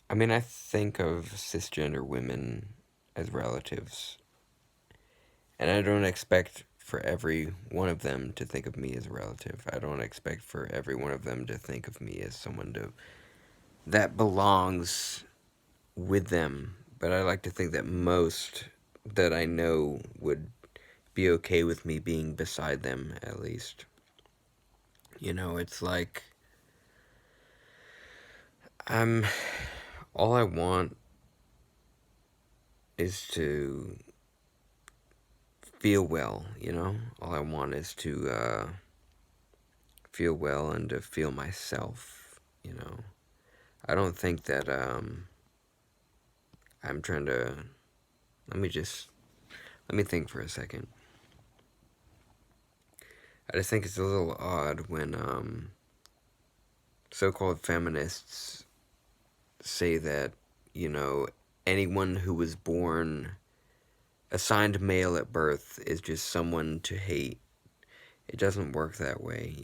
I mean, I think of cisgender women as relatives, and I don't expect for every one of them to think of me as a relative. I don't expect for every one of them to think of me as someone that belongs with them. But I like to think that most that I know would be okay with me being beside them, at least. It's like I'm all I want is to feel well, All I want is to feel well and to feel myself. I don't think that I'm trying to. Let me just. Let me think for a second. I just think it's a little odd when so called feminists say that, you know, anyone who was born assigned male at birth is just someone to hate. It doesn't work that way.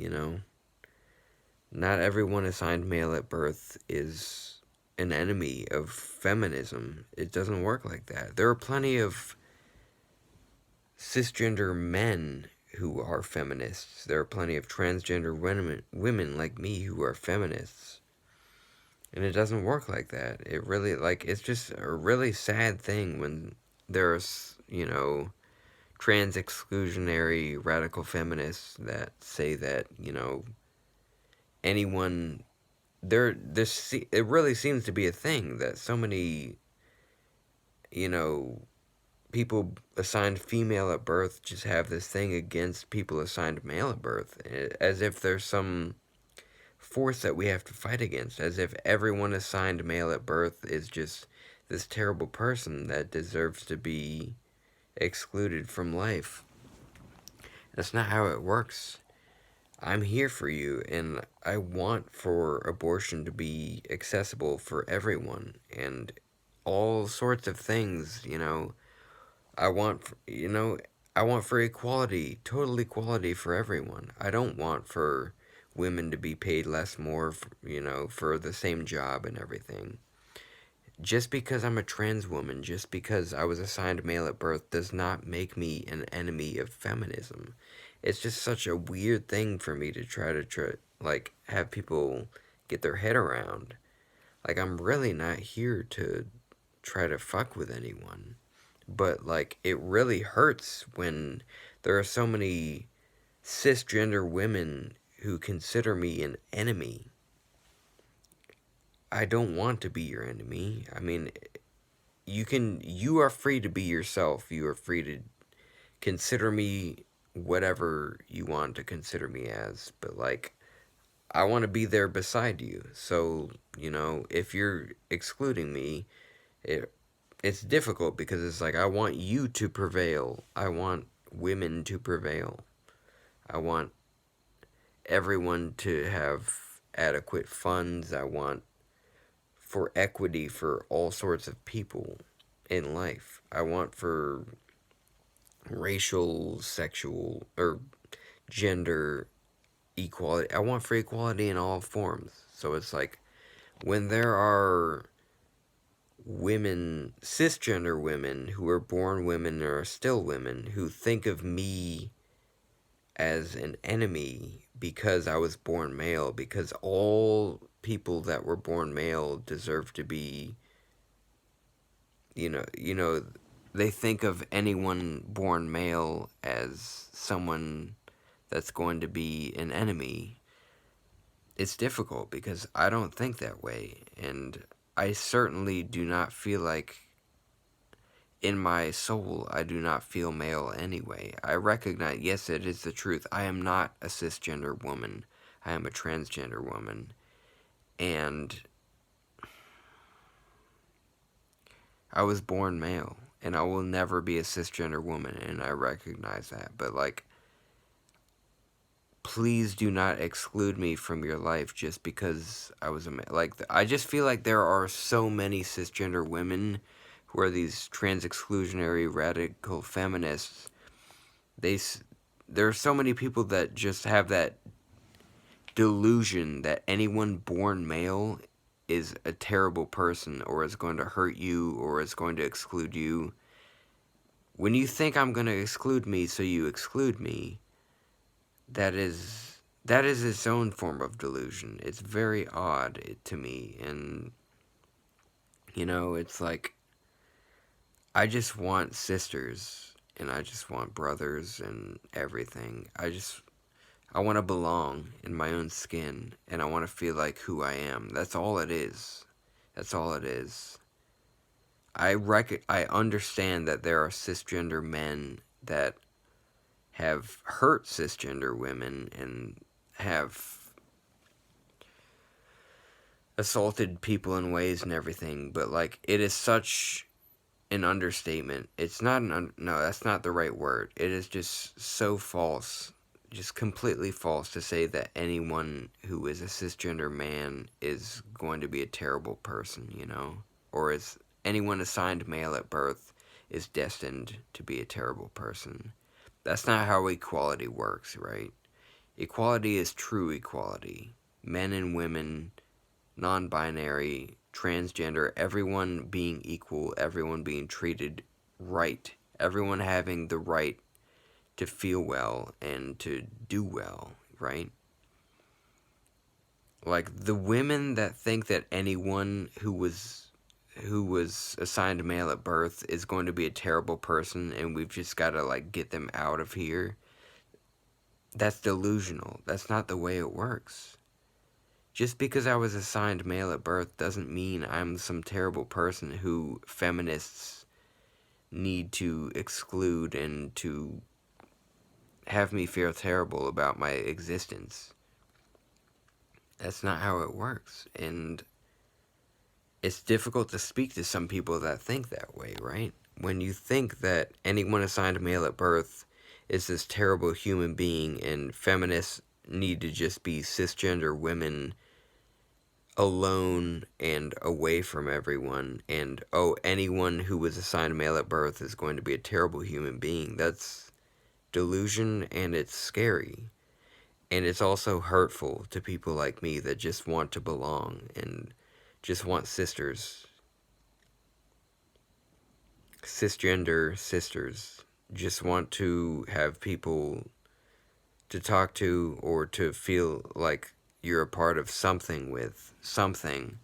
Not everyone assigned male at birth is an enemy of feminism. It doesn't work like that. There are plenty of cisgender men who are feminists. There are plenty of transgender women like me who are feminists. And it doesn't work like that. It really, it's just a really sad thing when there's, trans exclusionary radical feminists that say that, anyone it really seems to be a thing that so many, you know, people assigned female at birth just have this thing against people assigned male at birth, as if there's some force that we have to fight against, as if everyone assigned male at birth is just this terrible person that deserves to be excluded from life. That's not how it works. I'm here for you, and I want for abortion to be accessible for everyone, and all sorts of things. I want, I want for equality, total equality for everyone. I don't want for women to be paid less more, for the same job and everything. Just because I'm a trans woman, just because I was assigned male at birth, does not make me an enemy of feminism. It's just such a weird thing for me to try, have people get their head around. Like, I'm really not here to try to fuck with anyone. But, it really hurts when there are so many cisgender women who consider me an enemy. I don't want to be your enemy. I mean, you are free to be yourself. You are free to consider me whatever you want to consider me as. But, I want to be there beside you. So, if you're excluding me, it, it's difficult because it's like I want you to prevail. I want women to prevail. I want everyone to have adequate funds. I want for equity for all sorts of people in life. I want for racial, sexual, or gender equality. I want for equality in all forms. So it's like when there are women, cisgender women, who are born women or are still women, who think of me as an enemy because I was born male, because all people that were born male deserve to be, they think of anyone born male as someone that's going to be an enemy. It's difficult because I don't think that way, and I certainly do not feel like, in my soul, I do not feel male anyway. I recognize, yes, it is the truth. I am not a cisgender woman. I am a transgender woman. And I was born male. And I will never be a cisgender woman. And I recognize that. But, please do not exclude me from your life just because I was a man. I just feel like there are so many cisgender women who are these trans exclusionary radical feminists. There are so many people that just have that delusion that anyone born male is a terrible person or is going to hurt you or is going to exclude you, when you think I'm going to exclude me so you exclude me, that is its own form of delusion. It's very odd to me, and it's like I just want sisters and I just want brothers and everything. I want to belong in my own skin and I want to feel like who I am. That's all it is. That's all it is. I understand that there are cisgender men that have hurt cisgender women and have assaulted people in ways and everything, but like it is such an understatement. It's not no, that's not the right word. It is just so false, just completely false to say that anyone who is a cisgender man is going to be a terrible person, or is anyone assigned male at birth is destined to be a terrible person. That's not how equality works, right? Equality is true equality. Men and women, non-binary, transgender, everyone being equal, everyone being treated right, everyone having the right to feel well and to do well, right? Like the women that think that anyone who was assigned male at birth is going to be a terrible person and we've just got to like get them out of here. That's delusional. That's not the way it works. Just because I was assigned male at birth doesn't mean I'm some terrible person who feminists need to exclude and to have me feel terrible about my existence. That's not how it works. And it's difficult to speak to some people that think that way, right? When you think that anyone assigned male at birth is this terrible human being and feminists need to just be cisgender women alone and away from everyone, and anyone who was assigned male at birth is going to be a terrible human being. That's delusion, and it's scary. And it's also hurtful to people like me that just want to belong and just want sisters. Cisgender sisters. Just want to have people to talk to or to feel like you're a part of something with something.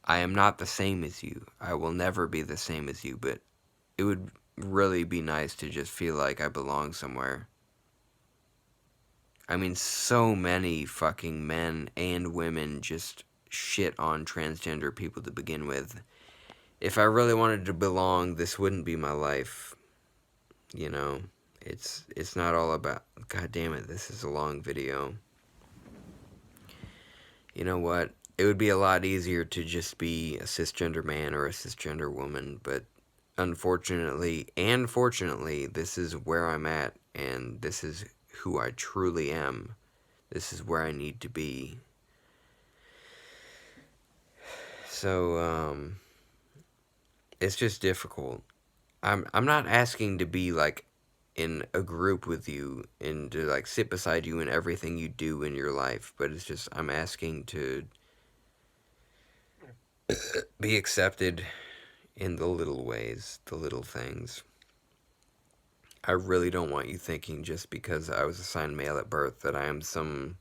I am not the same as you. I will never be the same as you, but it would really be nice to just feel like I belong somewhere. I mean, so many fucking men and women just shit on transgender people to begin with. If I really wanted to belong, this wouldn't be my life. You know, it's not all about, god damn it, this is a long video. You know what? It would be a lot easier to just be a cisgender man or a cisgender woman, but unfortunately and fortunately, this is where I'm at, and this is who I truly am. This is where I need to be. So, it's just difficult. I'm not asking to be like in a group with you and to like sit beside you in everything you do in your life, but it's just I'm asking to be accepted in the little ways, the little things. I really don't want you thinking just because I was assigned male at birth that I am some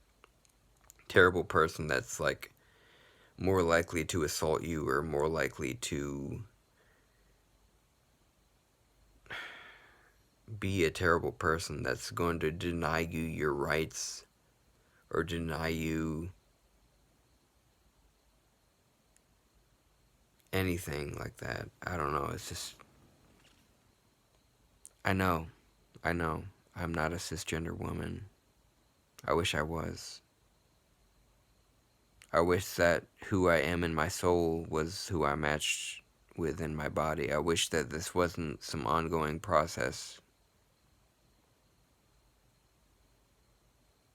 terrible person that's like more likely to assault you or more likely to be a terrible person that's going to deny you your rights or deny you anything like that. I don't know. It's just, I know, I know. I'm not a cisgender woman. I wish I was. I wish that who I am in my soul was who I matched with in my body. I wish that this wasn't some ongoing process.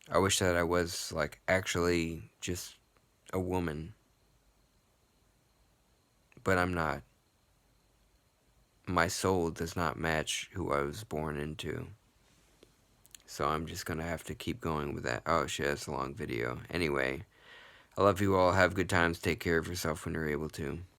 I wish that I was, like, actually just a woman. But I'm not. My soul does not match who I was born into. So I'm just gonna have to keep going with that. Oh shit, that's a long video. Anyway, I love you all. Have good times. Take care of yourself when you're able to.